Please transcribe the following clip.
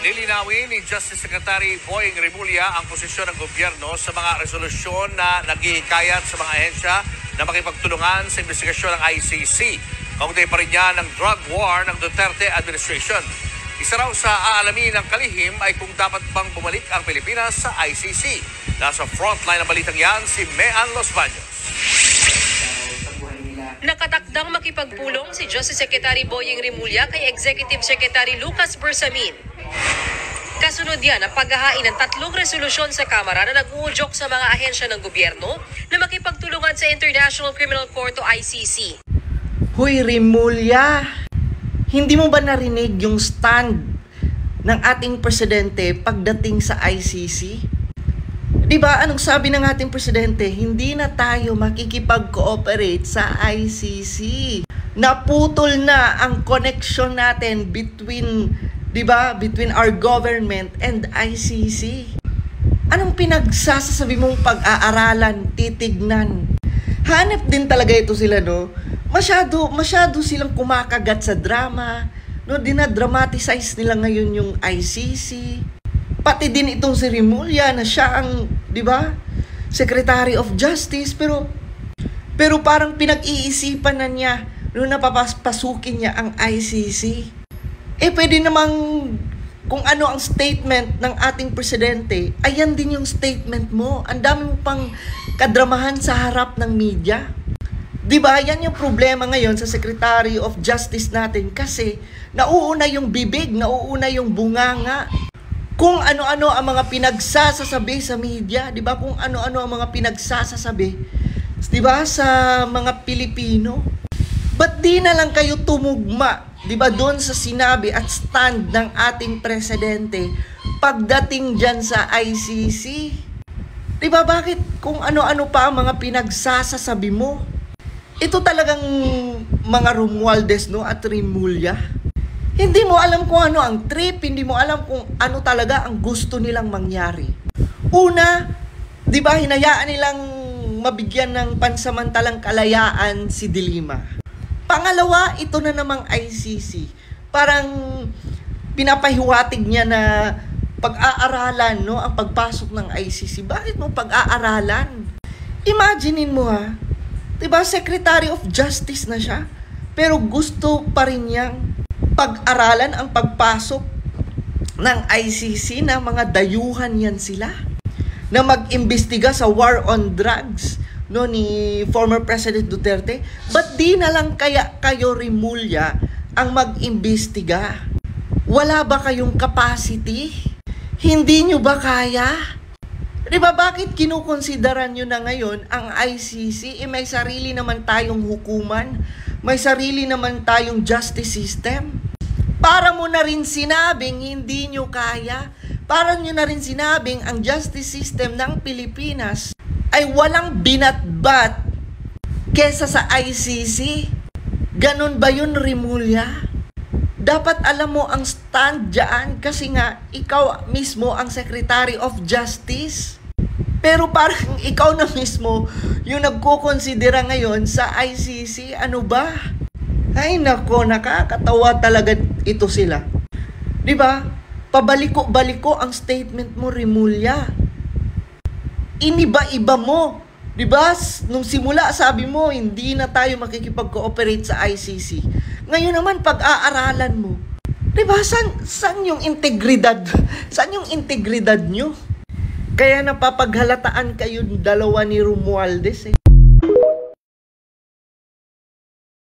Lilinawin ni Justice Secretary Boying Rimulya ang posisyon ng gobyerno sa mga resolusyon na naghihikayat sa mga ahensya na makipagtulungan sa investigasyon ng ICC. Kaugnay pa rin niya ng drug war ng Duterte administration. Isa raw sa aalamin ng kalihim ay kung dapat bang bumalik ang Pilipinas sa ICC. Nasa frontline ng balitang yan si Mean Los Baños. Nakatakdang makipagpulong si Justice Secretary Boying Rimulya kay Executive Secretary Lucas Bersamin. Kasunod yan ang paghahain ng 3 resolusyon sa Kamara na nag-uudyok sa mga ahensya ng gobyerno na makipagtulungan sa International Criminal Court o ICC. Huy Rimulya, hindi mo ba narinig yung stand ng ating presidente pagdating sa ICC? Diba, anong sabi ng ating presidente? Hindi na tayo makikipag-cooperate sa ICC. Naputol na ang connection natin between our government and ICC. Anong pinagsasasabi mong pag-aaralan, titignan? Hanep din talaga ito sila, no? Masyado silang kumakagat sa drama, no? Dinadramatize nila ngayon yung ICC. Pati din itong si Rimulya na siya ang, Secretary of Justice, pero parang pinag-iisipan na niya nung napapasukin niya ang ICC. Pwede namang kung ano ang statement ng ating presidente, ayan din yung statement mo. Ang dami mo pang kadramahan sa harap ng media. Yan yung problema ngayon sa Secretary of Justice natin kasi nauuna yung bibig, nauuna yung bunganga. Kung ano-ano ang mga pinagsasasabi sa media, Kung ano-ano ang mga pinagsasasabi, sa mga Pilipino. Ba't di na lang kayo tumugma, doon sa sinabi at stand ng ating presidente pagdating dyan sa ICC? Bakit kung ano-ano pa ang mga pinagsasasabi mo? Ito talagang mga Romualdez, at Rimulya. Hindi mo alam kung ano ang trip, hindi mo alam kung ano talaga ang gusto nilang mangyari. Una, hinayaan nilang mabigyan ng pansamantalang kalayaan si De Lima. Pangalawa, ito na namang ICC. Parang pinapahiwatig niya na pag-aaralan, ang pagpasok ng ICC. Bakit mo pag-aaralan? Imaginein mo Secretary of Justice na siya, pero gusto pa rin niyang pag-aralan ang pagpasok ng ICC na mga dayuhan yan sila na mag-imbestiga sa war on drugs ni former President Duterte. Ba't di na lang kaya kayo Rimulya ang mag-imbestiga? Wala ba kayong capacity? Hindi nyo ba kaya? Bakit kinukonsideran nyo na ngayon ang ICC? May sarili naman tayong hukuman, may sarili naman tayong justice system. Para mo na rin sinabing hindi nyo kaya, para nyo na rin sinabing ang justice system ng Pilipinas ay walang binatbat kesa sa ICC. Ganon ba yun, Rimulya? Dapat alam mo ang stand dyan kasi nga ikaw mismo ang Secretary of Justice. Pero parang ikaw na mismo yung nagkukonsidera ngayon sa ICC. Ano ba? Ay nako, nakakatawa talaga ito sila. Pabaliko-baliko ang statement mo, Rimulya. Iniba-iba mo. Nung simula sabi mo, hindi na tayo makikipag-cooperate sa ICC. Ngayon naman, pag-aaralan mo. Saan yung integridad? Saan yung integridad nyo? Kaya napapaghalataan kayo dalawa ni Romualdez